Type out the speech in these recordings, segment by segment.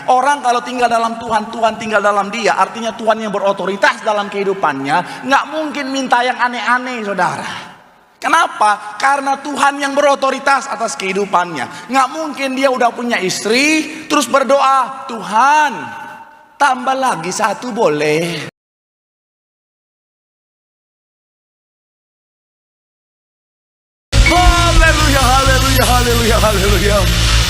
Orang kalau tinggal dalam Tuhan, Tuhan tinggal dalam dia, artinya Tuhan yang berotoritas dalam kehidupannya, nggak mungkin minta yang aneh-aneh, saudara. Kenapa? Karena Tuhan yang berotoritas atas kehidupannya. Nggak mungkin dia udah punya istri terus berdoa, Tuhan tambah lagi satu boleh. Haleluya, haleluya, haleluya, haleluya.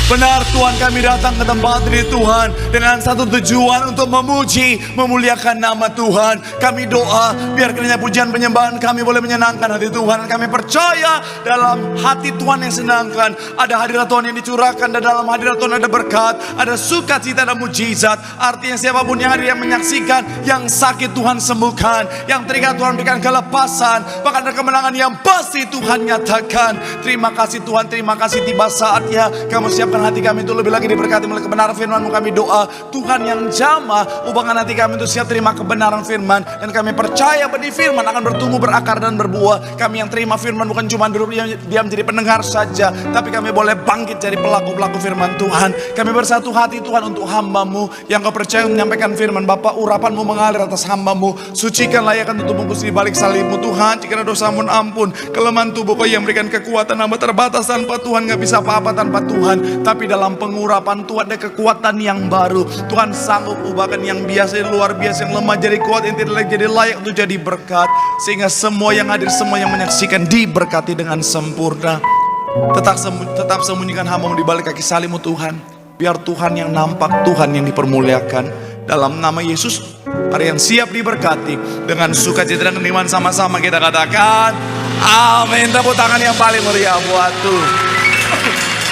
Benar, Tuhan, kami datang ke tempat ini Tuhan dengan satu tujuan untuk memuji, memuliakan nama Tuhan. Kami doa biar kiranya pujian penyembahan kami boleh menyenangkan hati Tuhan. Kami percaya dalam hati Tuhan yang senangkan, ada hadirat Tuhan yang dicurahkan, dan dalam hadirat Tuhan ada berkat, ada sukacita dan mujizat. Artinya siapapun yang hadir, yang menyaksikan, yang sakit Tuhan sembuhkan, yang terikat Tuhan berikan kelepasan, bahkan ada kemenangan yang pasti Tuhan nyatakan. Terima kasih Tuhan, terima kasih. Tiba saatnya kamu siapkan hati kami itu lebih lagi diberkati oleh kebenaran firman-Mu. Kami doa Tuhan yang jamah, ubahkan hati kami itu siap terima kebenaran firman, dan kami percaya benih firman akan bertumbuh, berakar, dan berbuah. Kami yang terima firman bukan cuma duduk diam menjadi pendengar saja, tapi kami boleh bangkit jadi pelaku-pelaku firman Tuhan. Kami bersatu hati Tuhan untuk hamba-Mu yang Kau percaya menyampaikan firman. Bapa, urapan-Mu mengalir atas hamba-Mu, sucikan layakkan tubuh bungkus di balik salib-Mu Tuhan. Jika ada dosa mohon ampun, kelemahan tubuh Kau yang berikan kekuatan. Hamba terbatas tanpa Tuhan, gak bisa apa-apa tanpa Tuhan. Tapi dalam pengurapan Tuhan ada kekuatan yang baru. Tuhan sanggup ubahkan yang biasa luar biasa, yang lemah jadi kuat, yang tidak lagi jadi layak untuk jadi berkat. Sehingga semua yang hadir, semua yang menyaksikan diberkati dengan sempurna. Tetap sembunyikan hamba-Mu di balik kaki salib-Mu Tuhan. Biar Tuhan yang nampak, Tuhan yang dipermuliakan. Dalam nama Yesus, ada yang siap diberkati. Dengan sukacita dan kenikmatan sama-sama kita katakan amin. Tepuk tangan yang paling meriah buat Tuhan.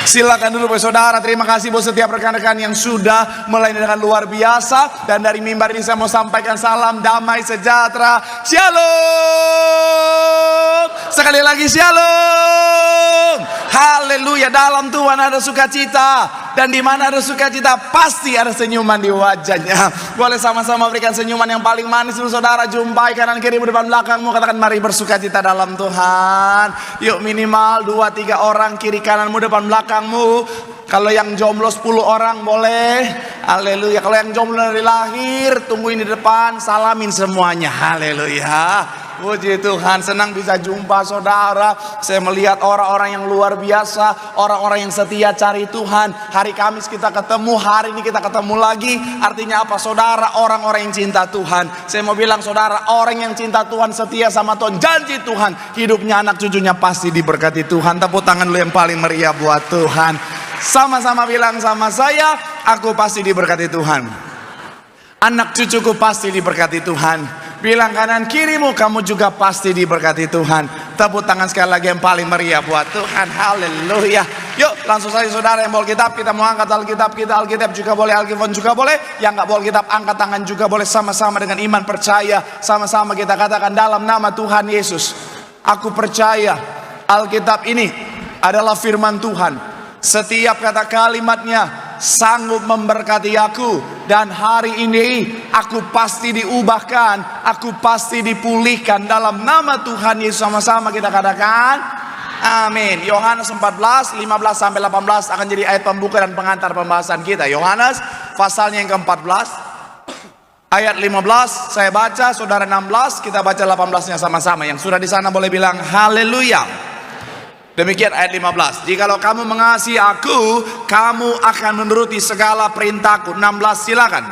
Silakan dulu saudara. Terima kasih buat setiap rekan-rekan yang sudah melayani dengan luar biasa. Dan dari mimbar ini saya mau sampaikan salam damai sejahtera. Shalom. Sekali lagi shalom. Haleluya. Dalam Tuhan ada sukacita, dan di mana ada sukacita pasti ada senyuman di wajahnya. Boleh sama-sama berikan senyuman yang paling manis dulu saudara. Jumpai kanan kiri depan belakangmu, katakan mari bersukacita dalam Tuhan. Yuk, minimal 2-3 orang kiri kananmu depan belakangmu. Kalau yang jomblo 10 orang boleh. Haleluya. Kalau yang jomblo dari lahir, tungguin di depan, salamin semuanya. Haleluya. Puji Tuhan, senang bisa jumpa saudara. Saya melihat orang-orang yang luar biasa, orang-orang yang setia cari Tuhan. Hari Kamis kita ketemu, hari ini kita ketemu lagi. Artinya apa saudara? Orang-orang yang cinta Tuhan. Saya mau bilang saudara, orang yang cinta Tuhan, setia sama Tuhan, janji Tuhan, hidupnya anak cucunya pasti diberkati Tuhan. Tepuk tangan lu yang paling meriah buat Tuhan. Sama-sama bilang sama saya, aku pasti diberkati Tuhan. Anak cucuku pasti diberkati Tuhan. Bilang kanan kirimu, kamu juga pasti diberkati Tuhan. Tepuk tangan sekali lagi yang paling meriah buat Tuhan. Haleluya. Yuk langsung saja saudara yang bawa Alkitab, kita mau angkat Alkitab kita. Alkitab juga boleh, Alkitab juga boleh. Yang gak bawa Alkitab angkat tangan juga boleh. Sama-sama dengan iman percaya, sama-sama kita katakan dalam nama Tuhan Yesus, aku percaya Alkitab ini adalah firman Tuhan. Setiap kata kalimatnya sanggup memberkati aku. Dan hari ini aku pasti diubahkan, aku pasti dipulihkan dalam nama Tuhan Yesus. Sama-sama kita katakan amin. Yohanes 14, 15 sampai 18 akan jadi ayat pembuka dan pengantar pembahasan kita. Yohanes pasalnya yang ke-14 ayat 15 saya baca, saudara 16, kita baca 18-nya sama-sama. Yang sudah di sana boleh bilang haleluya. Demikian ayat 15. Jikalau kamu mengasihi aku, kamu akan menuruti segala perintahku. 16 silakan.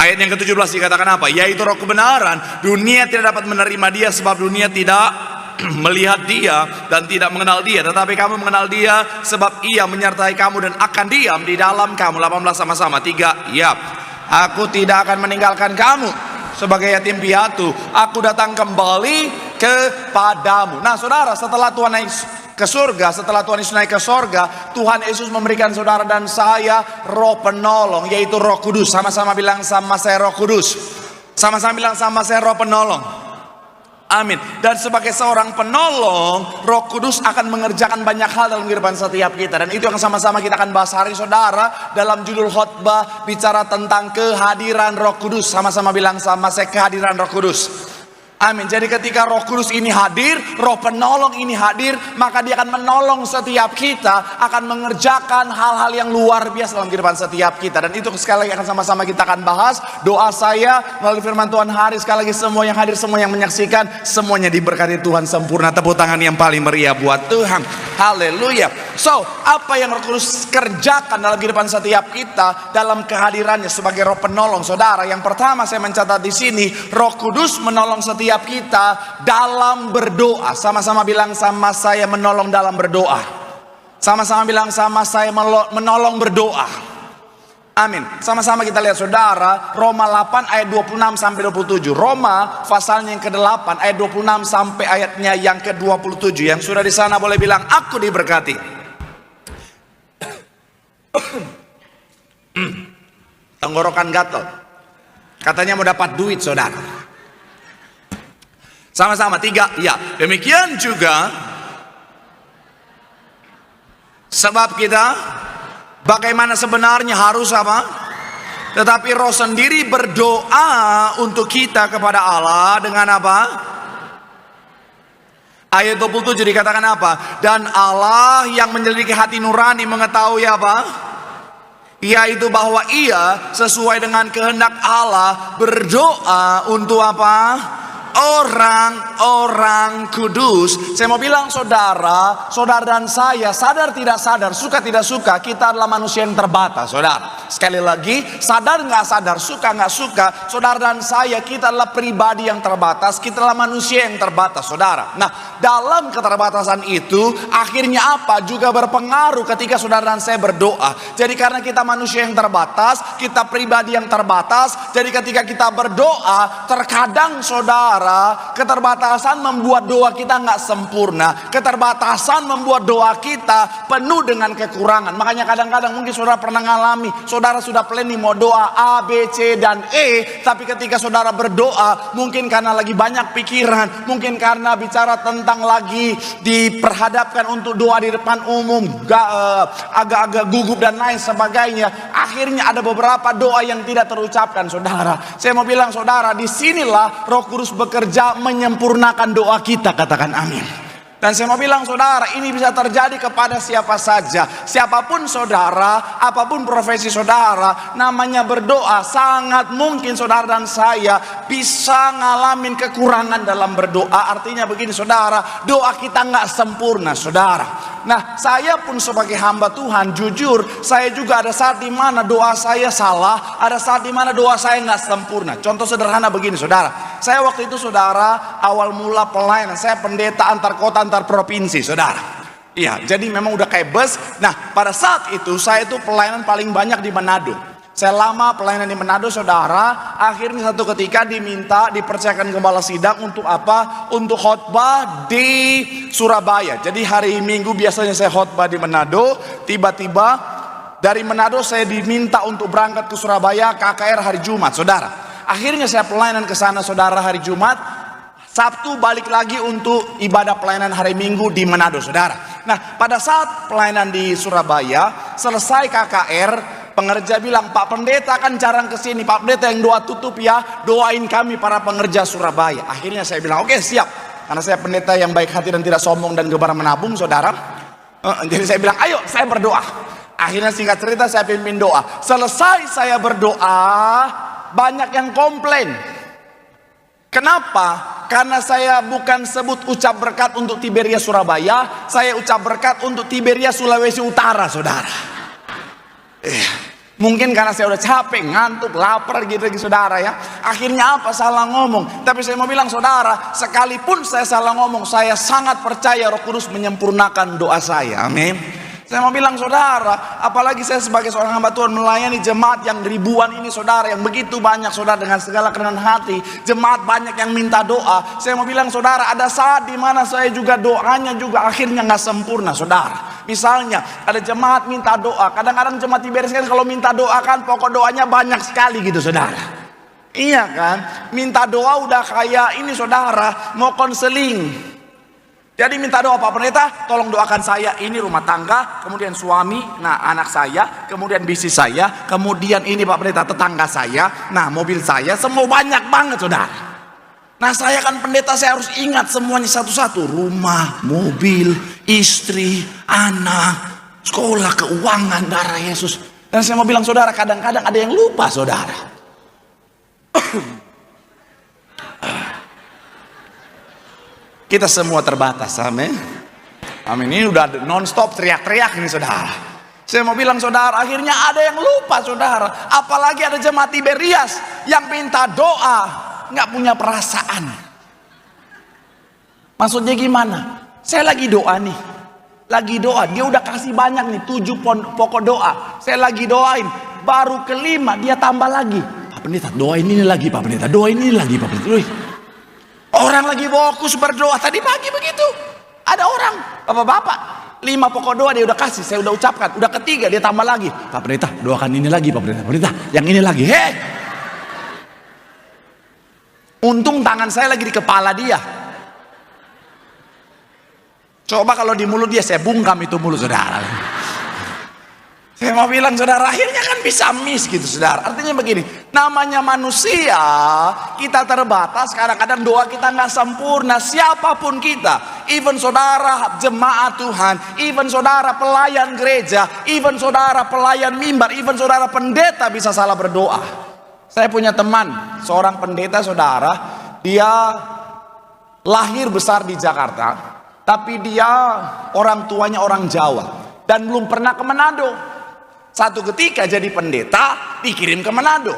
Ayat yang ke-17 dikatakan apa? Yaitu roh kebenaran. Dunia tidak dapat menerima dia sebab dunia tidak melihat dia dan tidak mengenal dia, tetapi kamu mengenal dia sebab ia menyertai kamu dan akan diam di dalam kamu. 18 sama-sama. 3. Ya, aku tidak akan meninggalkan kamu sebagai yatim piatu. Aku datang kembali kepadamu. Nah saudara, setelah Tuhan naik ke surga, setelah Tuhan Yesus naik ke surga, Tuhan Yesus memberikan saudara dan saya roh penolong, yaitu Roh Kudus. Sama-sama bilang sama saya Roh Kudus. Sama-sama bilang sama saya Roh penolong. Amin. Dan sebagai seorang penolong, Roh Kudus akan mengerjakan banyak hal dalam kehidupan setiap kita. Dan itu yang sama-sama kita akan bahas hari saudara. Dalam judul khotbah bicara tentang kehadiran Roh Kudus. Sama-sama bilang sama saya kehadiran Roh Kudus. Amin. Jadi ketika Roh Kudus ini hadir, Roh penolong ini hadir, maka dia akan menolong setiap kita, akan mengerjakan hal-hal yang luar biasa dalam kehidupan setiap kita. Dan itu sekali lagi akan sama-sama kita akan bahas. Doa saya melalui firman Tuhan hari, sekali lagi semua yang hadir, semua yang menyaksikan, semuanya diberkati Tuhan sempurna. Tepuk tangan yang paling meriah buat Tuhan. Haleluya. So, apa yang Roh Kudus kerjakan dalam kehidupan setiap kita dalam kehadirannya sebagai Roh penolong, saudara? Yang pertama saya mencatat di sini, Roh Kudus menolong setiap kita dalam berdoa. Sama-sama bilang sama saya, menolong dalam berdoa. Sama-sama bilang sama saya, menolong berdoa. Amin. Sama-sama kita lihat, saudara, Roma 8 ayat 26 sampai 27. Roma pasalnya yang ke-8 ayat 26 sampai ayatnya yang ke-27. Yang sudah di sana boleh bilang aku diberkati. Tenggorokan gatel. Katanya mau dapat duit, saudara. Sama-sama, 3, ya. Demikian juga sebab kita bagaimana sebenarnya harus apa? Tetapi Roh sendiri berdoa untuk kita kepada Allah dengan apa? Ayat 27 dikatakan apa? Dan Allah yang menyelidiki hati nurani mengetahui apa? Yaitu bahwa ia sesuai dengan kehendak Allah berdoa untuk apa? Orang-orang kudus. Saya mau bilang saudara dan saya, sadar tidak sadar, suka tidak suka, kita adalah manusia yang terbatas, saudara. Sekali lagi, sadar nggak sadar, suka nggak suka, saudara dan saya, kita adalah pribadi yang terbatas, kita adalah manusia yang terbatas, saudara. Nah, dalam keterbatasan itu, akhirnya apa? Juga berpengaruh ketika saudara dan saya berdoa. Jadi karena kita manusia yang terbatas, kita pribadi yang terbatas, jadi ketika kita berdoa, terkadang saudara, keterbatasan membuat doa kita nggak sempurna. Keterbatasan membuat doa kita penuh dengan kekurangan. Makanya kadang-kadang mungkin saudara pernah ngalami, saudara sudah planning mau doa A, B, C, dan E, tapi ketika saudara berdoa, mungkin karena lagi banyak pikiran, mungkin karena bicara tentang lagi diperhadapkan untuk doa di depan umum, agak-agak gugup dan lain sebagainya, akhirnya ada beberapa doa yang tidak terucapkan, saudara. Saya mau bilang, saudara, disinilah Roh Kudus bekerja menyempurnakan doa kita, katakan amin. Dan saya mau bilang, saudara, ini bisa terjadi kepada siapa saja, siapapun saudara, apapun profesi saudara, namanya berdoa, sangat mungkin saudara dan saya bisa ngalamin kekurangan dalam berdoa. Artinya begini, saudara, doa kita nggak sempurna, saudara. Nah, saya pun sebagai hamba Tuhan, jujur, saya juga ada saat di mana doa saya salah, ada saat di mana doa saya nggak sempurna. Contoh sederhana begini, saudara. Saya waktu itu, saudara, awal mula pelayanan, saya pendeta antar kota, antar provinsi, saudara. Iya, jadi memang udah kayak bus. Nah, pada saat itu saya itu pelayanan paling banyak di Manado. Saya lama pelayanan di Manado, saudara. Akhirnya satu ketika dipercayakan gembala sidang untuk apa? Untuk khotbah di Surabaya. Jadi hari Minggu biasanya saya khotbah di Manado. Tiba-tiba dari Manado saya diminta untuk berangkat ke Surabaya KKR hari Jumat, saudara. Akhirnya saya pelayanan ke sana, saudara, hari Jumat. Sabtu balik lagi untuk ibadah pelayanan hari Minggu di Manado, saudara. Nah, pada saat pelayanan di Surabaya, selesai KKR, pengerja bilang, Pak Pendeta kan jarang kesini, Pak Pendeta yang doa tutup ya, doain kami para pengerja Surabaya. Akhirnya saya bilang, oke, siap. Karena saya pendeta yang baik hati dan tidak sombong dan gemar menabung, saudara. Jadi saya bilang, ayo saya berdoa. Akhirnya singkat cerita saya pimpin doa. Selesai saya berdoa, banyak yang komplain. Kenapa? Karena saya bukan sebut ucap berkat untuk Tiberia Surabaya, saya ucap berkat untuk Tiberia Sulawesi Utara, saudara. Mungkin karena saya udah capek, ngantuk, lapar gitu, saudara ya. Akhirnya apa? Salah ngomong. Tapi saya mau bilang, saudara, sekalipun saya salah ngomong, saya sangat percaya Roh Kudus menyempurnakan doa saya. Amin. Saya mau bilang, saudara, apalagi saya sebagai seorang hamba Tuhan melayani jemaat yang ribuan ini, saudara, yang begitu banyak, saudara, dengan segala kerendahan hati. Jemaat banyak yang minta doa. Saya mau bilang, saudara, ada saat di mana saya juga doanya juga akhirnya nggak sempurna, saudara. Misalnya ada jemaat minta doa, kadang-kadang jemaat Tiberia kan kalau minta doa kan pokok doanya banyak sekali gitu, saudara. Iya kan, minta doa udah kayak ini, saudara, mau konseling. Jadi minta doa, Pak Pendeta, tolong doakan saya, ini rumah tangga, kemudian suami, nah anak saya, kemudian bisnis saya, kemudian ini Pak Pendeta tetangga saya, nah mobil saya, semua banyak banget, saudara. Nah saya kan pendeta, saya harus ingat semuanya satu-satu. Rumah, mobil, istri, anak, sekolah, keuangan, darah Yesus. Dan saya mau bilang saudara, kadang-kadang ada yang lupa saudara. Kita semua terbatas, amin. Amin, ini udah non-stop teriak-teriak ini saudara. Saya mau bilang saudara, akhirnya ada yang lupa saudara. Apalagi ada jemaat Tiberias yang minta doa, nggak punya perasaan. Maksudnya gimana? Saya lagi doa nih, lagi doa. Dia udah kasih banyak nih, 7 pokok doa. Saya lagi doain, baru kelima dia tambah lagi. Pak Pendeta, doain ini lagi Pak Pendeta, doain ini lagi Pak Pendeta. Orang lagi fokus berdoa tadi pagi begitu. Ada orang, bapak-bapak, 5 pokok doa dia udah kasih, saya udah ucapkan. Udah ketiga dia tambah lagi. Pak Pendeta, doakan ini lagi Pak Pendeta. Pak Pendeta, yang ini lagi. Hei, untung tangan saya lagi di kepala dia. Coba kalau di mulut dia, saya bungkam itu mulut saudara. Saya mau bilang saudara, akhirnya kan bisa miss gitu saudara. Artinya begini, namanya manusia, kita terbatas, kadang-kadang doa kita nggak sempurna. Siapapun kita, even saudara jemaat Tuhan, even saudara pelayan gereja, even saudara pelayan mimbar, even saudara pendeta bisa salah berdoa. Saya punya teman, seorang pendeta saudara, dia lahir besar di Jakarta, tapi dia orang tuanya orang Jawa dan belum pernah ke Manado. Satu ketika jadi pendeta dikirim ke Manado.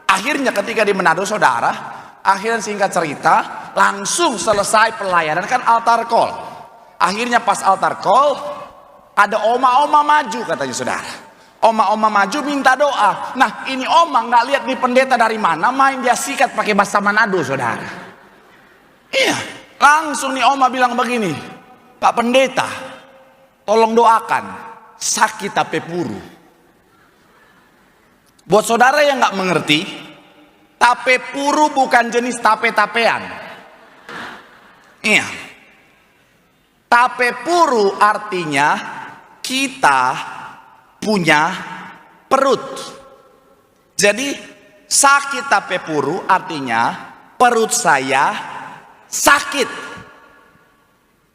Akhirnya ketika di Manado saudara, akhirnya singkat cerita, langsung selesai pelayanan kan altar call. Akhirnya pas altar call, ada oma-oma maju katanya saudara. Oma-oma maju minta doa. Nah ini oma nggak lihat nih pendeta dari mana, main dia sikat pakai bahasa Manado saudara. Iya, langsung nih oma bilang begini, Pak Pendeta, tolong doakan, sakit tape puru. Buat saudara yang nggak mengerti, tape puru bukan jenis tape-tapean. Iya, tape puru artinya kita punya perut. Jadi sakit tape puru artinya perut saya sakit.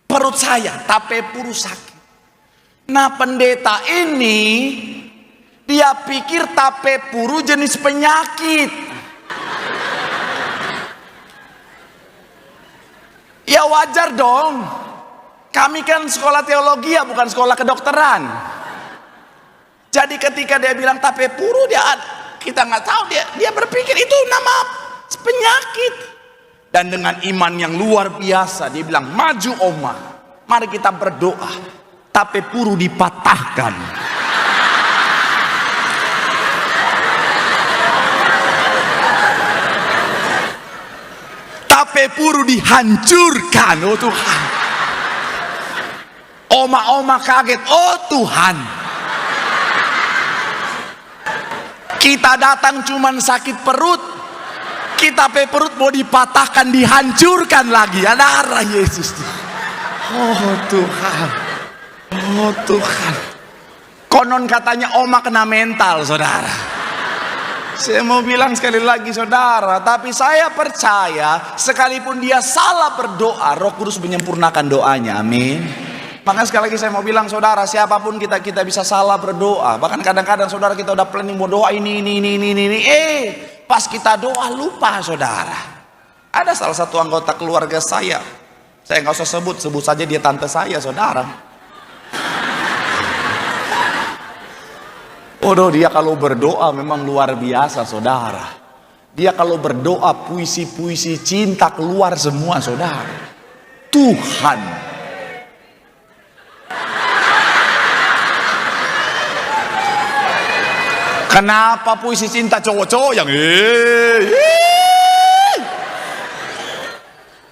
Perut saya tape puru sakit. Nah pendeta ini dia pikir tape puru jenis penyakit. Ya wajar dong. Kami kan sekolah teologi ya, bukan sekolah kedokteran. Jadi ketika dia bilang tape puru, kita nggak tahu, dia berpikir itu nama penyakit. Dan dengan iman yang luar biasa dia bilang, maju oma, mari kita berdoa, tape puru dipatahkan. Tape puru dihancurkan. Oh Tuhan. Oma-oma kaget. Oh Tuhan. Kita datang cuman sakit perut, kita tape perut mau dipatahkan, dihancurkan lagi. Ya darah Yesus. Oh Tuhan. Oh Tuhan. Konon katanya oma kena mental saudara. Saya mau bilang sekali lagi saudara, tapi saya percaya sekalipun dia salah berdoa, Roh Kudus menyempurnakan doanya. Amin. Maka sekali lagi saya mau bilang saudara, siapapun kita bisa salah berdoa. Bahkan kadang-kadang saudara kita udah planning mau doa ini. Pas kita doa lupa saudara. Ada salah satu anggota keluarga saya nggak usah sebut saja dia tante saya saudara. Waduh, dia kalau berdoa memang luar biasa saudara. Dia kalau berdoa puisi-puisi cinta keluar semua saudara. Tuhan. Kenapa puisi cinta cowok-cowok yang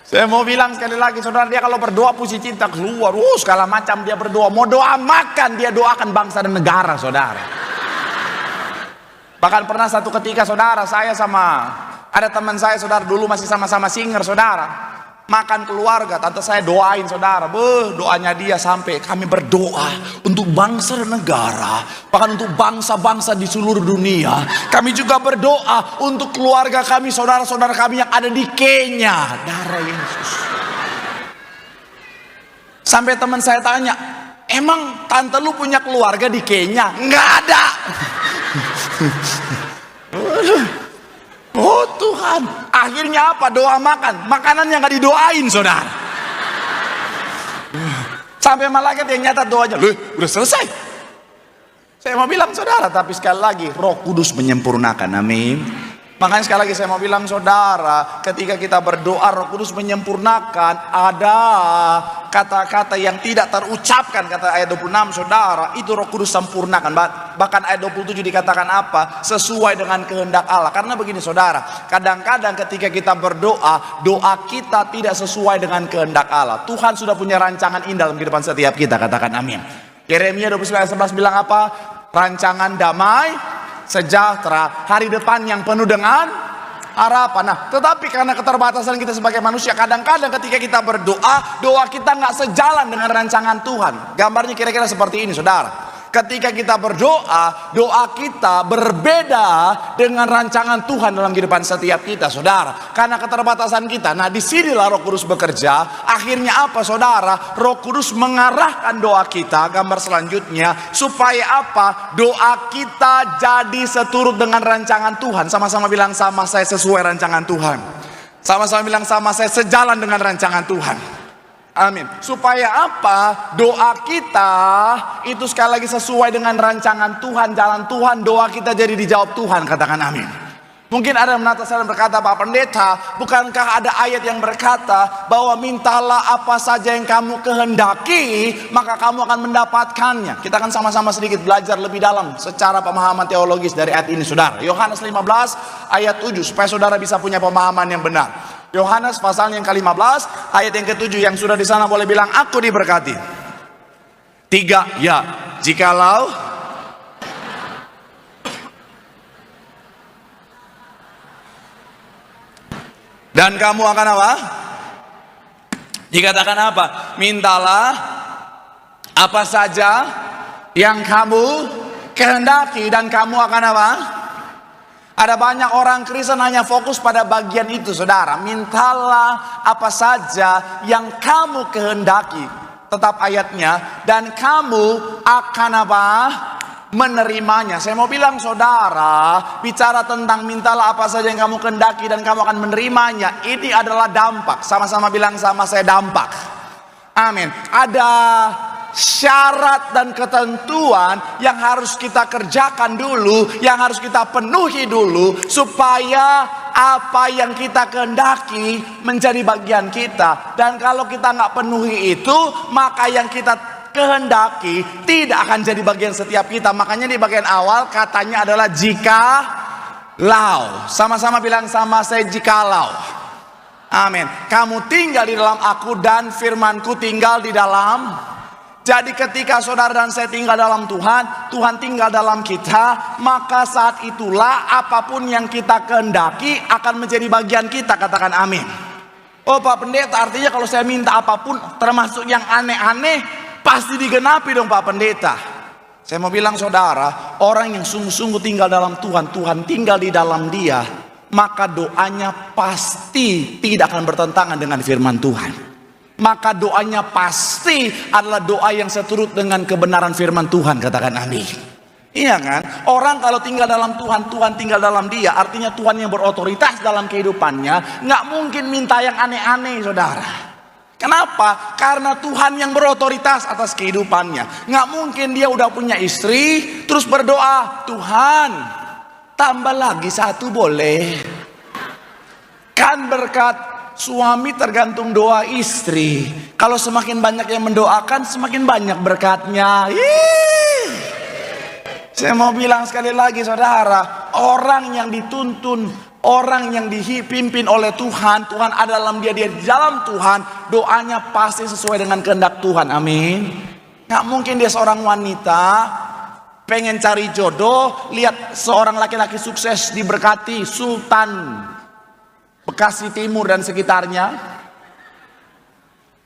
Saya mau bilang sekali lagi saudara, dia kalau berdoa puisi cinta keluar, segala macam dia berdoa. Mau doa makan, dia doakan bangsa dan negara saudara. Bahkan pernah satu ketika saudara, saya sama ada teman saya saudara, dulu masih sama-sama singer saudara, makan keluarga, tante saya doain saudara, doanya dia sampai kami berdoa untuk bangsa dan negara, bahkan untuk bangsa-bangsa di seluruh dunia. Kami juga berdoa untuk keluarga kami, saudara-saudara kami yang ada di Kenya. Darah Yesus. Sampai teman saya tanya, emang tante lu punya keluarga di Kenya? Nggak ada. Oh Tuhan, akhirnya apa? Doa makan, makanan yang gak didoain saudara. Sampai malaikat yang nyatat doanya, loh udah selesai. Saya mau bilang saudara, tapi sekali lagi Roh Kudus menyempurnakan, amin. Makanya sekali lagi saya mau bilang saudara, ketika kita berdoa Roh Kudus menyempurnakan. Ada kata-kata yang tidak terucapkan, kata ayat 26 saudara, itu Roh Kudus sempurnakan. Bahkan ayat 27 dikatakan apa? Sesuai dengan kehendak Allah. Karena begini saudara, kadang-kadang ketika kita berdoa, doa kita tidak sesuai dengan kehendak Allah. Tuhan sudah punya rancangan indah dalam kehidupan setiap kita, katakan amin. Yeremia 29:11 bilang apa? Rancangan damai sejahtera, hari depan yang penuh dengan harapan. Nah, tetapi karena keterbatasan kita sebagai manusia, kadang-kadang ketika kita berdoa, doa kita nggak sejalan dengan rancangan Tuhan. Gambarnya kira-kira seperti ini, saudara. Ketika kita berdoa, doa kita berbeda dengan rancangan Tuhan dalam kehidupan setiap kita, saudara. Karena keterbatasan kita. Nah, disinilah Roh Kudus bekerja. Akhirnya apa, saudara? Roh Kudus mengarahkan doa kita. Gambar selanjutnya, supaya apa? Doa kita jadi seturut dengan rancangan Tuhan. Sama-sama bilang, sama saya sesuai rancangan Tuhan. Sama-sama bilang, sama saya sejalan dengan rancangan Tuhan. Amin. Supaya apa? Doa kita itu sekali lagi sesuai dengan rancangan Tuhan, jalan Tuhan, doa kita jadi dijawab Tuhan, katakan amin. Mungkin ada yang menata saya dan berkata, Pak Pendeta, bukankah ada ayat yang berkata bahwa mintalah apa saja yang kamu kehendaki, maka kamu akan mendapatkannya. Kita akan sama-sama sedikit belajar lebih dalam secara pemahaman teologis dari ayat ini, saudara. Yohanes 15 ayat 7, supaya saudara bisa punya pemahaman yang benar. Yohanes pasal yang ke-15 ayat yang ke-7, yang sudah di sana boleh bilang aku diberkati. 3, ya, jikalau dan kamu akan apa? Dikatakan apa? Mintalah apa saja yang kamu kehendaki dan kamu akan apa? Ada banyak orang Kristen hanya fokus pada bagian itu, saudara. Mintalah apa saja yang kamu kehendaki. Tetap ayatnya, dan kamu akan apa? Menerimanya. Saya mau bilang saudara, bicara tentang mintalah apa saja yang kamu kehendaki dan kamu akan menerimanya, ini adalah dampak. Sama-sama bilang sama saya, dampak. Amin. Ada syarat dan ketentuan yang harus kita kerjakan dulu, yang harus kita penuhi dulu, supaya apa yang kita kehendaki menjadi bagian kita. Dan kalau kita nggak penuhi itu, maka yang kita kehendaki tidak akan jadi bagian setiap kita. Makanya di bagian awal katanya adalah jikalau. Sama-sama bilang sama saya, jikalau. Amin. Kamu tinggal di dalam aku dan firmanku tinggal di dalam. Jadi ketika saudara dan saya tinggal dalam Tuhan, Tuhan tinggal dalam kita, maka saat itulah apapun yang kita kehendaki akan menjadi bagian kita, katakan amin. Oh Pak Pendeta, artinya kalau saya minta apapun termasuk yang aneh-aneh pasti digenapi dong Pak Pendeta. Saya mau bilang saudara, orang yang sungguh-sungguh tinggal dalam Tuhan, Tuhan tinggal di dalam dia, maka doanya pasti tidak akan bertentangan dengan firman Tuhan. Maka doanya pasti adalah doa yang seturut dengan kebenaran firman Tuhan, katakan amin. Iya kan? Orang kalau tinggal dalam Tuhan, Tuhan tinggal dalam dia, artinya Tuhan yang berotoritas dalam kehidupannya. Nggak mungkin minta yang aneh-aneh, saudara. Kenapa? Karena Tuhan yang berotoritas atas kehidupannya. Nggak mungkin dia udah punya istri terus berdoa, Tuhan tambah lagi satu boleh. Kan berkat suami tergantung doa istri. Kalau semakin banyak yang mendoakan, semakin banyak berkatnya. Saya mau bilang sekali lagi saudara, orang yang dituntun, orang yang dipimpin oleh Tuhan, Tuhan ada dalam dia, dia di dalam Tuhan, doanya pasti sesuai dengan kehendak Tuhan, amin. Gak mungkin dia seorang wanita pengen cari jodoh, lihat seorang laki-laki sukses diberkati, Sultan Bekasi Timur dan sekitarnya,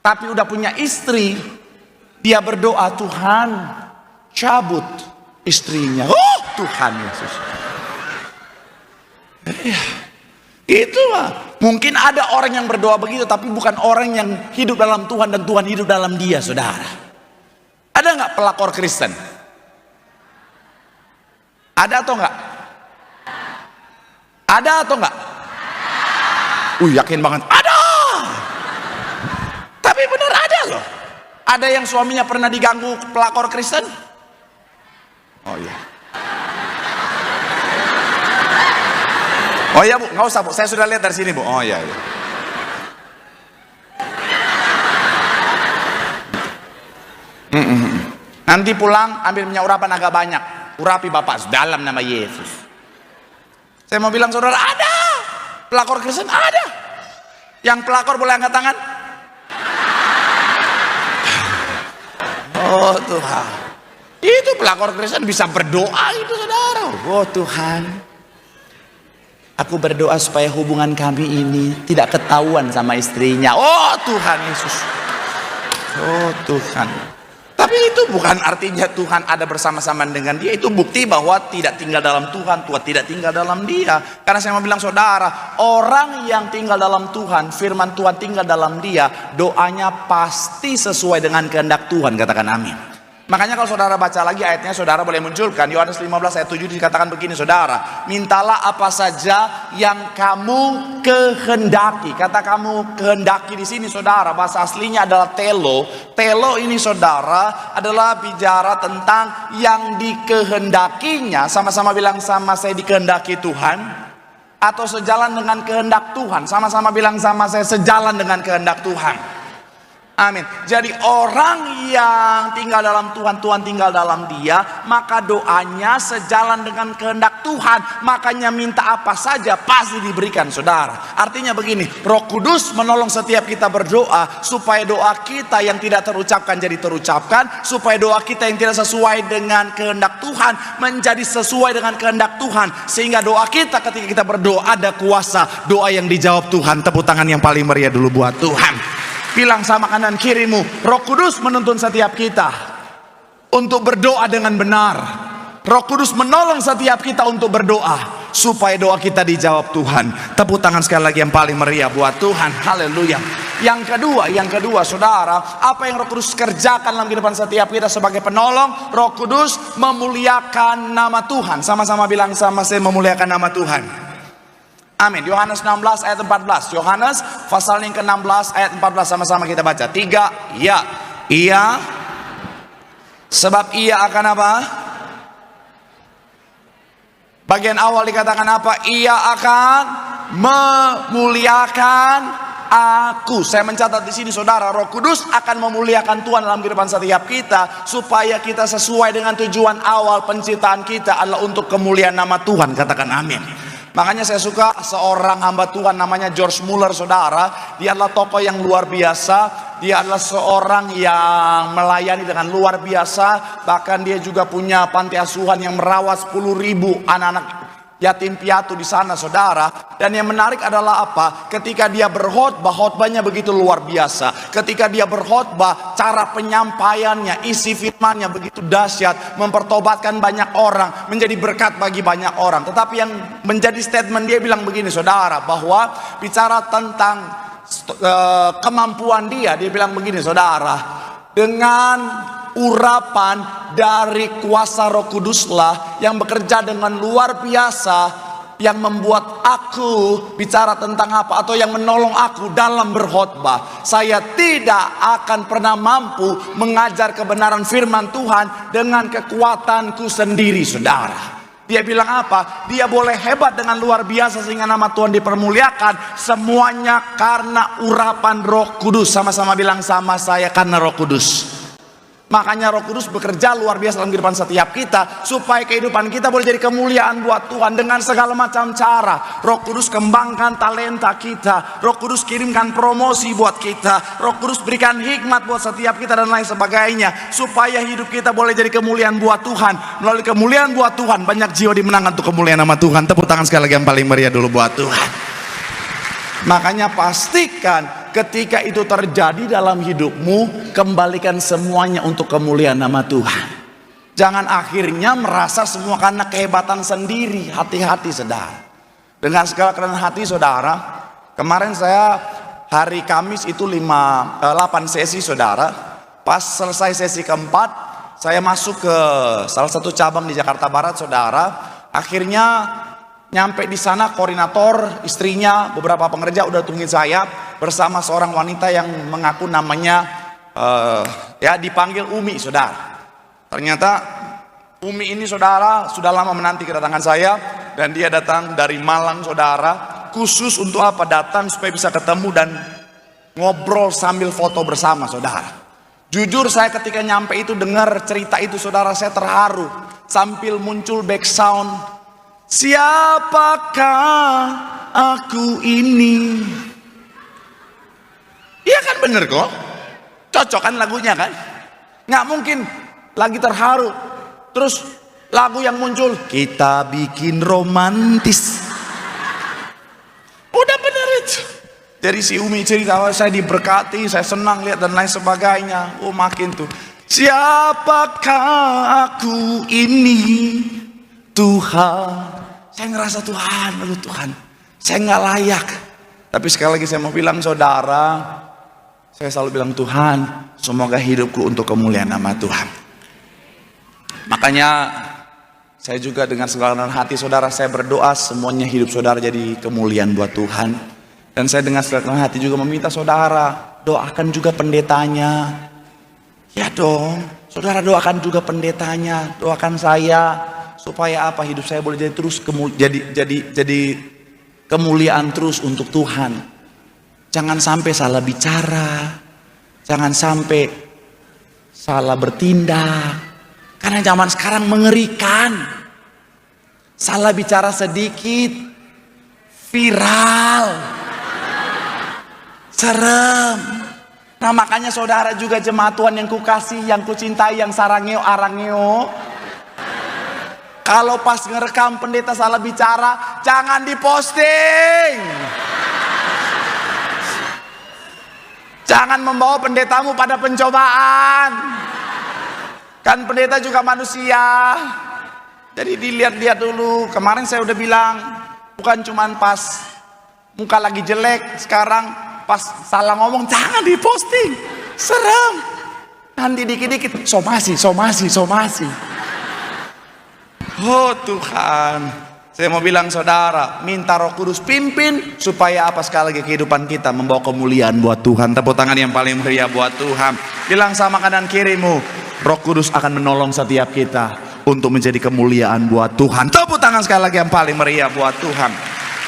tapi udah punya istri, dia berdoa, Tuhan cabut istrinya. Oh Tuhan Yesus. Itu mah. Mungkin ada orang yang berdoa begitu, tapi bukan orang yang hidup dalam Tuhan dan Tuhan hidup dalam dia, saudara. Ada nggak pelakor Kristen? Ada atau enggak? Ada atau enggak? Yakin banget. Ada. Tapi benar ada loh. Ada yang suaminya pernah diganggu pelakor Kristen? Oh iya. Oh iya Bu, nggak usah Bu. Saya sudah lihat dari sini Bu. Oh iya. Nanti pulang ambil minyak urapan agak banyak. Urapi Bapak dalam nama Yesus. Saya mau bilang saudara, ada pelakor Kristen, ada. Yang pelakor boleh angkat tangan. Oh Tuhan, itu pelakor Kristen bisa berdoa itu saudara. Oh Tuhan, aku berdoa supaya hubungan kami ini tidak ketahuan sama istrinya. Oh Tuhan Yesus. Oh Tuhan. Tapi itu bukan artinya Tuhan ada bersama-sama dengan dia. Itu bukti bahwa tidak tinggal dalam Tuhan, Tuhan tidak tinggal dalam dia. Karena saya mau bilang saudara, orang yang tinggal dalam Tuhan, firman Tuhan tinggal dalam dia, doanya pasti sesuai dengan kehendak Tuhan. Katakan amin. Makanya kalau saudara baca lagi ayatnya, saudara boleh munculkan. Yohanes 15 ayat 7 dikatakan begini saudara, mintalah apa saja yang kamu kehendaki. Kata kamu kehendaki di sini saudara, bahasa aslinya adalah telo. Telo ini saudara adalah bicara tentang yang dikehendakinya. Sama-sama bilang sama saya dikehendaki Tuhan. Atau sejalan dengan kehendak Tuhan. Sama-sama bilang sama saya sejalan dengan kehendak Tuhan. Amin. Jadi orang yang tinggal dalam Tuhan, Tuhan tinggal dalam dia, maka doanya sejalan dengan kehendak Tuhan. Makanya minta apa saja pasti diberikan saudara. Artinya begini, Roh Kudus menolong setiap kita berdoa supaya doa kita yang tidak terucapkan jadi terucapkan, supaya doa kita yang tidak sesuai dengan kehendak Tuhan menjadi sesuai dengan kehendak Tuhan. Sehingga doa kita ketika kita berdoa ada kuasa, doa yang dijawab Tuhan. Tepuk tangan yang paling meriah dulu buat Tuhan. Bilang sama kanan kirimu, Roh Kudus menuntun setiap kita untuk berdoa dengan benar. Roh Kudus menolong setiap kita untuk berdoa supaya doa kita dijawab Tuhan. Tepuk tangan sekali lagi yang paling meriah buat Tuhan. Haleluya. Yang kedua saudara, apa yang Roh Kudus kerjakan dalam kehidupan setiap kita sebagai penolong? Roh Kudus memuliakan nama Tuhan. Sama-sama bilang sama saya, memuliakan nama Tuhan. Amin. Yohanes 16 ayat 14. Yohanes pasal yang ke-16 ayat 14, sama-sama kita baca. 3. Ya. Ia sebab ia akan apa? Bagian awal dikatakan apa? Ia akan memuliakan aku. Saya mencatat di sini saudara, Roh Kudus akan memuliakan Tuhan dalam kehidupan setiap kita supaya kita sesuai dengan tujuan awal penciptaan kita adalah untuk kemuliaan nama Tuhan. Katakan amin. Makanya saya suka seorang hamba Tuhan namanya George Muller saudara. Dia adalah tokoh yang luar biasa. Dia adalah seorang yang melayani dengan luar biasa. Bahkan dia juga punya panti asuhan yang merawat 10.000 anak-anak yatim piatu di sana saudara. Dan yang menarik adalah apa? Ketika dia berkhotbah, khotbahnya begitu luar biasa. Ketika dia berkhotbah, cara penyampaiannya, isi firmannya begitu dahsyat, mempertobatkan banyak orang, menjadi berkat bagi banyak orang. Tetapi yang menjadi statement dia bilang begini saudara, bahwa bicara tentang kemampuan dia bilang begini saudara, dengan urapan dari kuasa Roh Kuduslah yang bekerja dengan luar biasa, yang membuat aku bicara tentang apa, atau yang menolong aku dalam berkhotbah. Saya tidak akan pernah mampu mengajar kebenaran firman Tuhan dengan kekuatanku sendiri saudara. Dia bilang apa? Dia boleh hebat dengan luar biasa sehingga nama Tuhan dipermuliakan, semuanya karena urapan Roh Kudus. Sama-sama bilang sama saya, karena Roh Kudus. Makanya Roh Kudus bekerja luar biasa dalam kehidupan setiap kita supaya kehidupan kita boleh jadi kemuliaan buat Tuhan dengan segala macam cara. Roh Kudus kembangkan talenta kita, Roh Kudus kirimkan promosi buat kita, Roh Kudus berikan hikmat buat setiap kita dan lain sebagainya supaya hidup kita boleh jadi kemuliaan buat Tuhan. Melalui kemuliaan buat Tuhan banyak jiwa dimenangkan untuk kemuliaan nama Tuhan. Tepuk tangan sekali lagi yang paling meriah dulu buat Tuhan. Makanya pastikan ketika itu terjadi dalam hidupmu, kembalikan semuanya untuk kemuliaan nama Tuhan. Jangan akhirnya merasa semua karena kehebatan sendiri. Hati-hati saudara. Dengan segala kerendahan hati saudara, kemarin saya hari Kamis itu 8 sesi saudara. Pas selesai sesi keempat, saya masuk ke salah satu cabang di Jakarta Barat saudara. Akhirnya nyampe di sana, koordinator, istrinya, beberapa pengerja udah tungguin saya bersama seorang wanita yang mengaku namanya ya dipanggil Umi saudara. Ternyata Umi ini saudara sudah lama menanti kedatangan saya, dan dia datang dari Malang saudara, khusus untuk apa? Datang supaya bisa ketemu dan ngobrol sambil foto bersama saudara. Jujur saya ketika nyampe itu dengar cerita itu saudara, saya terharu sambil muncul back sound, siapakah aku ini? Iya kan, bener kok, cocok kan lagunya kan? Nggak mungkin lagi terharu terus lagu yang muncul kita bikin romantis. Udah bener itu. Jadi si Umi cerita, saya diberkati, saya senang lihat dan lain sebagainya. Oh makin tuh, siapakah aku ini Tuhan? Saya ngerasa Tuhan, aduh Tuhan, saya nggak layak. Tapi sekali lagi saya mau bilang saudara, saya selalu bilang Tuhan, semoga hidupku untuk kemuliaan nama Tuhan. Makanya saya juga dengan segala hati saudara, saya berdoa semuanya hidup saudara jadi kemuliaan buat Tuhan. Dan saya dengan segala hati juga meminta saudara doakan juga pendetanya. Ya dong, saudara doakan juga pendetanya, doakan saya supaya apa? Hidup saya boleh jadi terus jadi kemuliaan terus untuk Tuhan. Jangan sampai salah bicara, jangan sampai salah bertindak. Karena zaman sekarang mengerikan. Salah bicara sedikit viral, serem. Nah makanya saudara juga jemaat Tuhan yang kukasih, yang kucintai, yang sarangeo arangeo, kalau pas ngerekam pendeta salah bicara, jangan diposting. Jangan membawa pendetamu pada pencobaan. Kan pendeta juga manusia, jadi dilihat-lihat dulu. Kemarin saya udah bilang, bukan cuman pas muka lagi jelek, sekarang pas salah ngomong jangan diposting, serem. Nanti dikit-dikit somasi. Oh Tuhan, saya mau bilang saudara, minta Roh Kudus pimpin supaya apa? Sekali lagi kehidupan kita membawa kemuliaan buat Tuhan. Tepuk tangan yang paling meriah buat Tuhan. Bilang sama kanan kirimu, Roh Kudus akan menolong setiap kita untuk menjadi kemuliaan buat Tuhan. Tepuk tangan sekali lagi yang paling meriah buat Tuhan.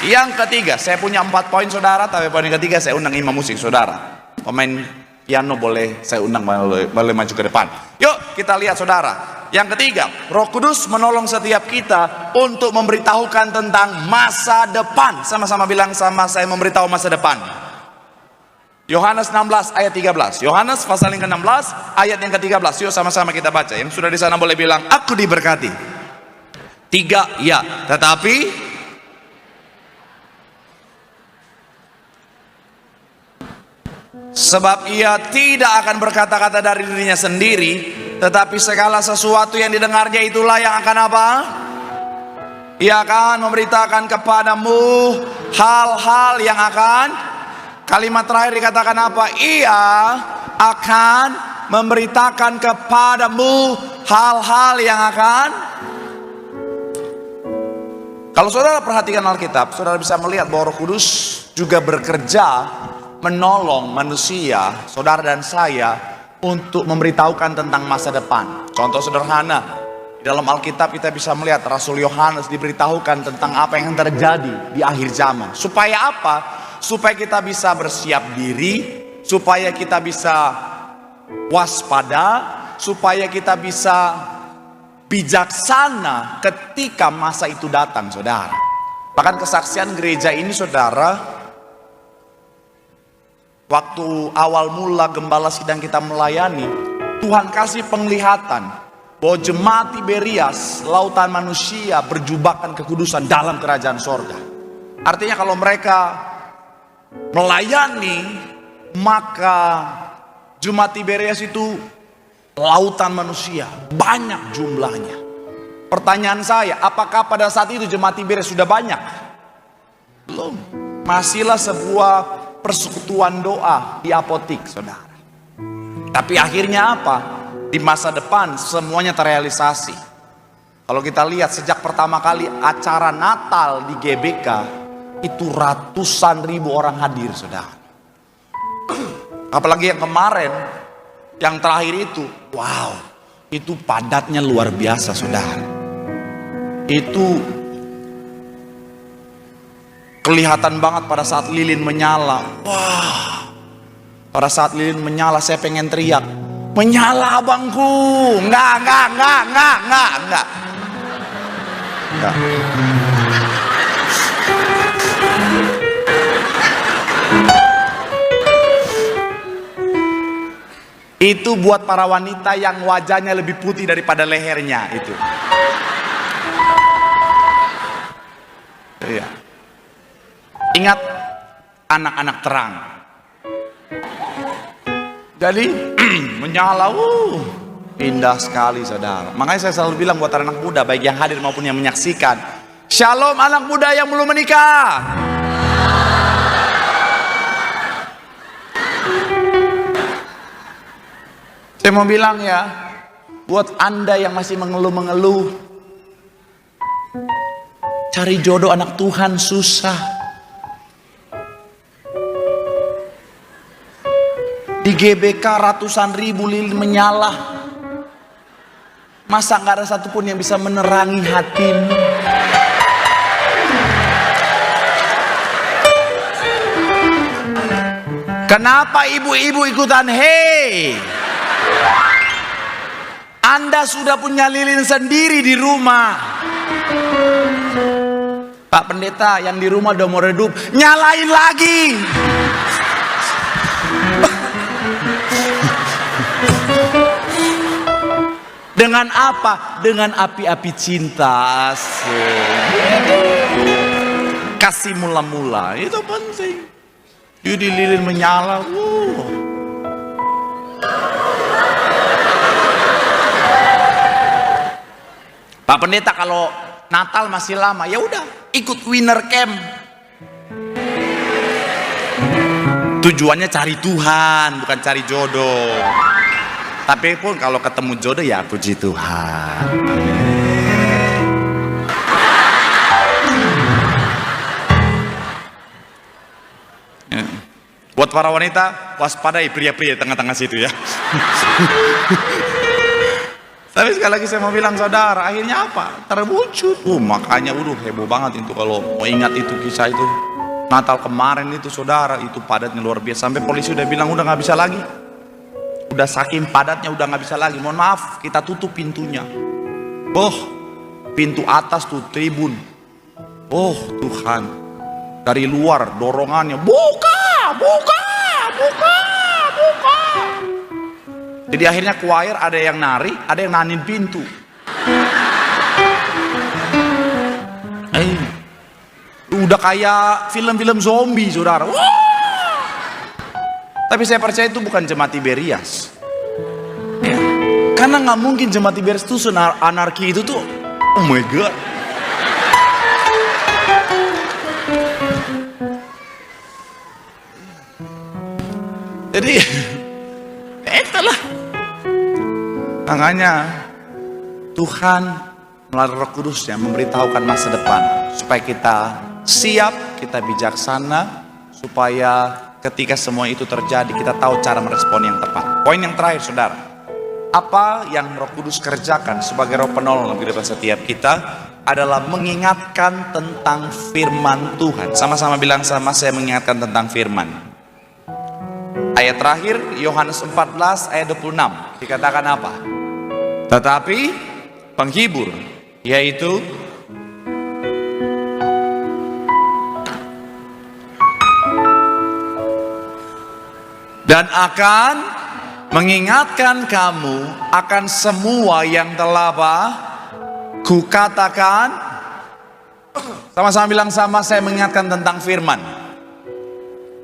Yang ketiga, saya punya 4 poin saudara, tapi poin ketiga saya undang imam musik saudara. Pemain piano boleh saya undang, boleh maju ke depan. Yuk kita lihat saudara. Yang ketiga, Roh Kudus menolong setiap kita untuk memberitahukan tentang masa depan. Sama-sama bilang sama saya, memberitahu masa depan. Yohanes 16 ayat 13. Yohanes pasal yang ke-16 ayat yang ke-13. Yuk sama-sama kita baca. Yang sudah di sana boleh bilang, aku diberkati. 3 ya, tetapi sebab ia tidak akan berkata-kata dari dirinya sendiri, tetapi segala sesuatu yang didengarnya itulah yang akan apa? Ia akan memberitakan kepadamu hal-hal yang akan. Kalimat terakhir dikatakan apa? Ia akan memberitakan kepadamu hal-hal yang akan. Kalau saudara perhatikan Alkitab, saudara bisa melihat bahwa Roh Kudus juga bekerja menolong manusia, saudara dan saya, untuk memberitahukan tentang masa depan. Contoh sederhana, di dalam Alkitab kita bisa melihat Rasul Yohanes diberitahukan tentang apa yang terjadi di akhir zaman. Supaya apa? Supaya kita bisa bersiap diri, supaya kita bisa waspada, supaya kita bisa bijaksana ketika masa itu datang saudara. Bahkan kesaksian gereja ini saudara, waktu awal mula gembala sidang kita melayani, Tuhan kasih penglihatan bahwa jemaat Tiberias, lautan manusia, berjubahkan kekudusan dalam kerajaan sorga. Artinya kalau mereka melayani Maka Jembatan Tiberias itu lautan manusia, banyak jumlahnya. Pertanyaan saya, apakah pada saat itu Jembatan Tiberias sudah banyak? Belum. Masihlah sebuah persekutuan doa di apotik, saudara. Tapi akhirnya apa? Di masa depan semuanya terrealisasi. Kalau kita lihat sejak pertama kali acara Natal di GBK, itu ratusan ribu orang hadir, saudara. Apalagi yang kemarin, yang terakhir itu, wow, itu padatnya luar biasa, saudara. Itu kelihatan banget pada saat lilin menyala. Wah, pada saat lilin menyala saya pengen teriak, menyala abangku. Enggak. Itu buat para wanita yang wajahnya lebih putih daripada lehernya itu. Iya. Ingat anak-anak terang. Jadi menyala, indah sekali, saudara. Makanya saya selalu bilang buat anak muda, baik yang hadir maupun yang menyaksikan, shalom anak muda yang belum menikah. Saya mau bilang ya, buat Anda yang masih mengeluh-mengeluh, cari jodoh anak Tuhan susah. Di GBK ratusan ribu lilin menyala. Masa gak ada satupun yang bisa menerangi hatimu? Kenapa ibu-ibu ikutan hei? Anda sudah punya lilin sendiri di rumah. Pak Pendeta, yang di rumah udah mau redup, nyalain lagi. Dengan apa? Dengan api-api cinta. Kasih mula-mula, itu penting. Jadi lilin menyala. Pak Pendeta, kalau Natal masih lama, ya udah ikut winter camp. Tujuannya cari Tuhan, bukan cari jodoh. Tapi pun kalau ketemu jodoh ya puji Tuhan. Buat para wanita, waspadai pria-pria di tengah-tengah situ ya. Tapi sekali lagi saya mau bilang, saudara, akhirnya apa? Terwujud. Makanya heboh banget itu kalau mau ingat itu kisah itu. Natal kemarin itu, saudara, itu padatnya luar biasa. Sampai polisi udah bilang udah nggak bisa lagi. Udah saking padatnya udah nggak bisa lagi. Mohon maaf, kita tutup pintunya. Pintu atas tuh tribun. Tuhan, dari luar dorongannya, buka. Jadi akhirnya choir ada yang nari, ada yang nanin pintu. Udah kayak film-film zombie, saudara. Tapi saya percaya itu bukan Jembatan Tiberias. Ya. Karena nggak mungkin Jembatan Tiberias itu anarki itu tuh. Oh my God. Jadi itulah. Makanya Tuhan melalui Roh Kudusnya memberitahukan masa depan supaya kita siap, kita bijaksana, supaya ketika semua itu terjadi kita tahu cara merespon yang tepat. Poin yang terakhir, saudara, apa yang Roh Kudus kerjakan sebagai Roh penolong di depan setiap kita adalah mengingatkan tentang firman Tuhan. Sama-sama bilang sama saya, mengingatkan tentang firman. Ayat terakhir Yohanes 14 ayat 26 dikatakan apa? Tetapi penghibur, yaitu dan akan mengingatkan kamu akan semua yang telah kukatakan. Sama-sama bilang sama saya, mengingatkan tentang firman.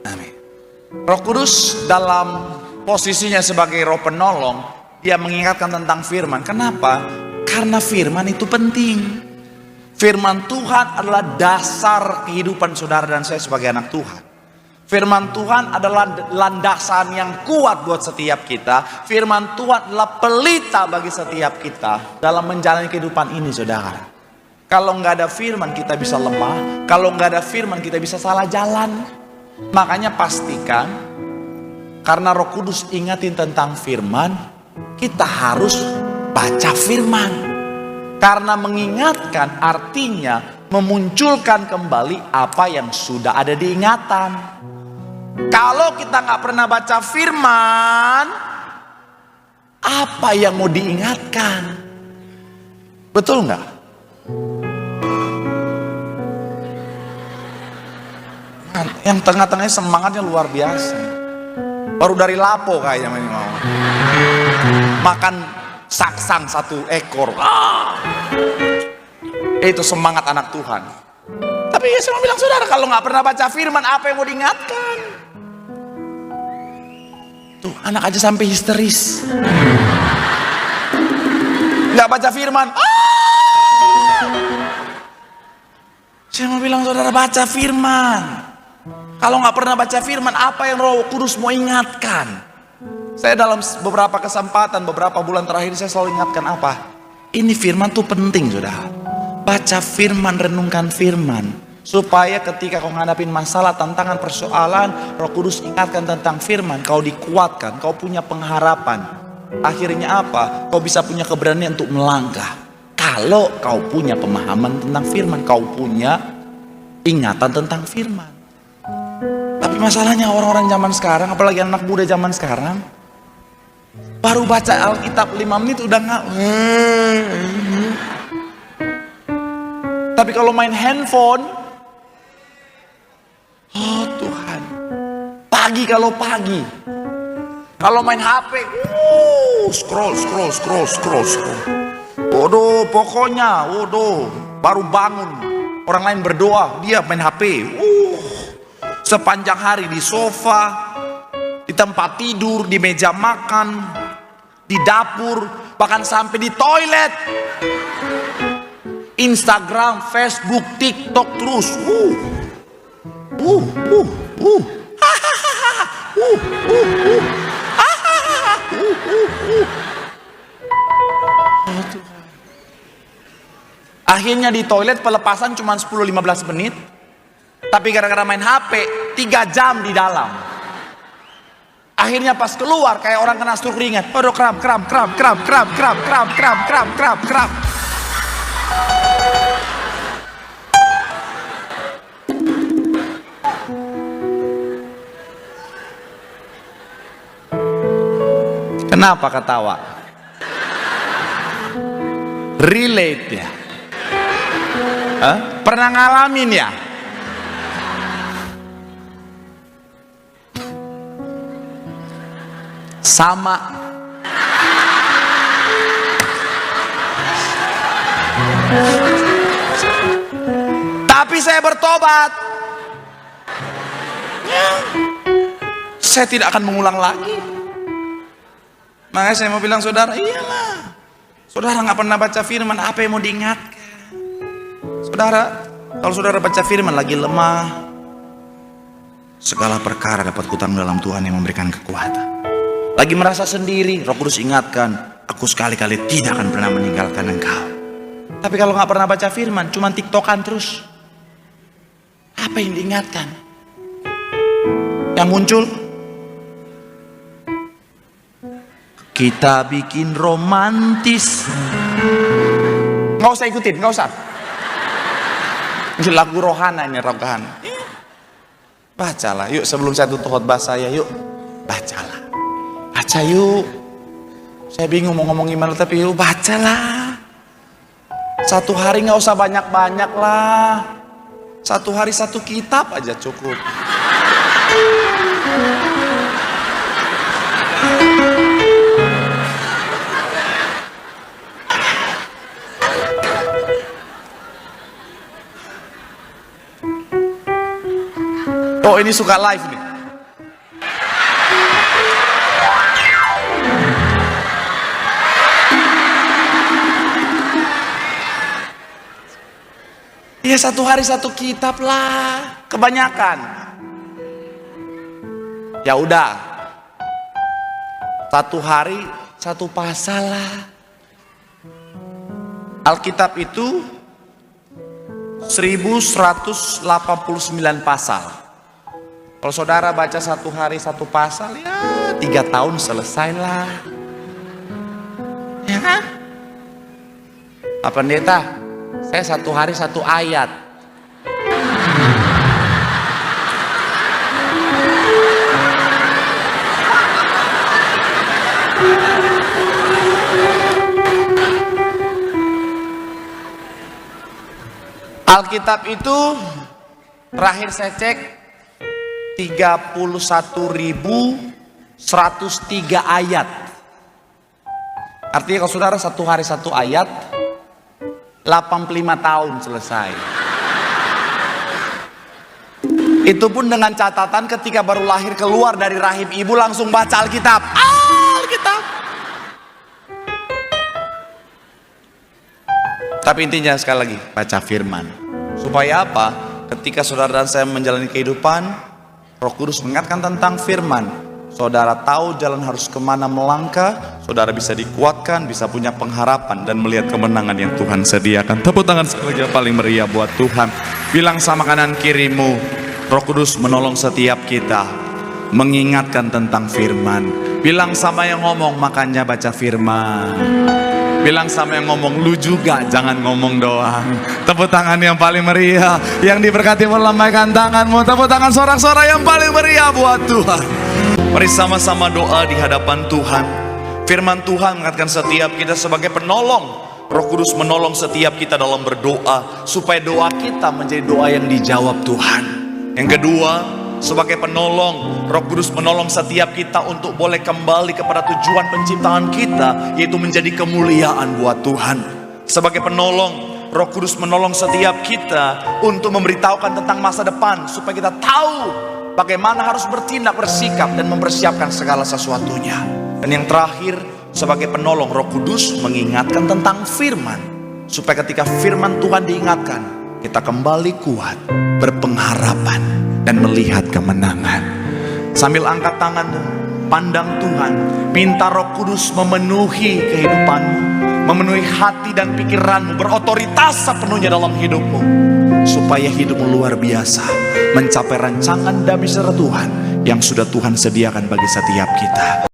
Amin. Roh Kudus dalam posisinya sebagai roh penolong, dia mengingatkan tentang firman. Kenapa? Karena firman itu penting. Firman Tuhan adalah dasar kehidupan saudara dan saya sebagai anak Tuhan. Firman Tuhan adalah landasan yang kuat buat setiap kita. Firman Tuhan adalah pelita bagi setiap kita dalam menjalani kehidupan ini, saudara. Kalau nggak ada firman kita bisa lemah. Kalau nggak ada firman kita bisa salah jalan. Makanya pastikan, karena Roh Kudus ingatin tentang firman, kita harus baca firman. Karena mengingatkan artinya memunculkan kembali apa yang sudah ada di ingatan. Kalau kita nggak pernah baca firman, apa yang mau diingatkan? Betul nggak? Yang tengah-tengahnya semangatnya luar biasa. Baru dari Lapo kayaknya ini mau makan saksang 1 ekor. Itu semangat anak Tuhan. Tapi saya mau bilang, saudara, kalau nggak pernah baca firman, apa yang mau diingatkan? Tuh, anak aja sampai histeris. Nggak baca firman. Saya mau bilang, saudara, baca firman. Kalau nggak pernah baca firman, apa yang Roh Kudus mau ingatkan? Saya dalam beberapa kesempatan, beberapa bulan terakhir, saya selalu ingatkan apa? Ini firman tuh penting, saudara. Baca firman, renungkan firman. Supaya ketika kau ngadapin masalah, tantangan, persoalan, Roh Kudus ingatkan tentang firman, kau dikuatkan, kau punya pengharapan. Akhirnya apa? Kau bisa punya keberanian untuk melangkah. Kalau kau punya pemahaman tentang firman, kau punya ingatan tentang firman. Tapi masalahnya orang-orang zaman sekarang, apalagi anak muda zaman sekarang, baru baca Alkitab 5 menit udah nggak. Tapi kalau main handphone, oh Tuhan, pagi kalau main HP, scroll. Waduh, pokoknya, baru bangun, orang lain berdoa, dia main HP. Sepanjang hari di sofa, di tempat tidur, di meja makan, di dapur, bahkan sampai di toilet. Instagram, Facebook, TikTok terus. Akhirnya di toilet pelepasan cuma 10-15 menit. Tapi gara-gara main HP 3 jam di dalam. Akhirnya pas keluar kayak orang kena stroke ringan. Aduh, kram. Kenapa ketawa? Relate ya? Pernah ngalamin ya? Sama. Tapi saya bertobat. Saya tidak akan mengulang lagi. Makanya saya mau bilang, saudara, iyalah. Saudara nggak pernah baca firman, apa yang mau diingatkan? Saudara, kalau saudara baca firman lagi lemah, segala perkara dapat kutanggung dalam Tuhan yang memberikan kekuatan. Lagi merasa sendiri, Roh Kudus ingatkan, aku sekali-kali tidak akan pernah meninggalkan engkau. Tapi kalau nggak pernah baca firman, cuma tiktokan terus, apa yang diingatkan? Yang muncul, kita bikin romantis. Nggak usah ikutin, nggak usah. Ini lagu rohana ini, rohana. Bacalah, yuk sebelum saya tutup khotbah saya, yuk bacalah. Baca yuk. Saya bingung mau ngomong gimana, tapi yuk bacalah. 1 hari nggak usah banyak-banyak lah. 1 hari 1 kitab aja cukup. Oh, ini suka live nih. Ya 1 hari 1 kitab lah, kebanyakan. Ya udah, 1 hari 1 pasal lah. Alkitab itu 1189 pasal. Kalau saudara baca 1 hari 1 pasal, ya 3 tahun selesai lah. Ya kan? Pak Pendeta, saya 1 hari 1 ayat. Alkitab itu terakhir saya cek 31.103 ayat. Artinya kalau saudara 1 hari 1 ayat, 85 tahun selesai. Itu pun dengan catatan ketika baru lahir keluar dari rahim ibu langsung baca Alkitab. Alkitab. Tapi intinya sekali lagi, baca firman. Supaya apa? Ketika saudara dan saya menjalani kehidupan, Roh Kudus mengingatkan tentang firman. Saudara tahu jalan harus kemana melangkah, saudara bisa dikuatkan, bisa punya pengharapan dan melihat kemenangan yang Tuhan sediakan. Tepuk tangan sekali lagi yang paling meriah buat Tuhan. Bilang sama kanan kirimu, Roh Kudus menolong setiap kita, mengingatkan tentang firman. Bilang sama yang ngomong, makanya baca firman. Bilang sama yang ngomong, lu juga jangan ngomong doang. Tepuk tangan yang paling meriah. Yang diberkati melambaikan tanganmu. Tepuk tangan sorak-sorak yang paling meriah buat Tuhan. Mari sama-sama doa di hadapan Tuhan. Firman Tuhan mengatakan setiap kita sebagai penolong. Roh Kudus menolong setiap kita dalam berdoa, supaya doa kita menjadi doa yang dijawab Tuhan. Yang kedua, sebagai penolong, Roh Kudus menolong setiap kita untuk boleh kembali kepada tujuan penciptaan kita, yaitu menjadi kemuliaan buat Tuhan. Sebagai penolong, Roh Kudus menolong setiap kita untuk memberitahukan tentang masa depan, supaya kita tahu bagaimana harus bertindak, bersikap, dan mempersiapkan segala sesuatunya. Dan yang terakhir, sebagai penolong, Roh Kudus mengingatkan tentang firman, supaya ketika firman Tuhan diingatkan, kita kembali kuat, berpengharapan, dan melihat kemenangan. Sambil angkat tanganmu, pandang Tuhan, minta Roh Kudus memenuhi kehidupanmu, memenuhi hati dan pikiranmu, berotoritas sepenuhnya dalam hidupmu, supaya hidupmu luar biasa, mencapai rancangan damai sejahtera Tuhan yang sudah Tuhan sediakan bagi setiap kita.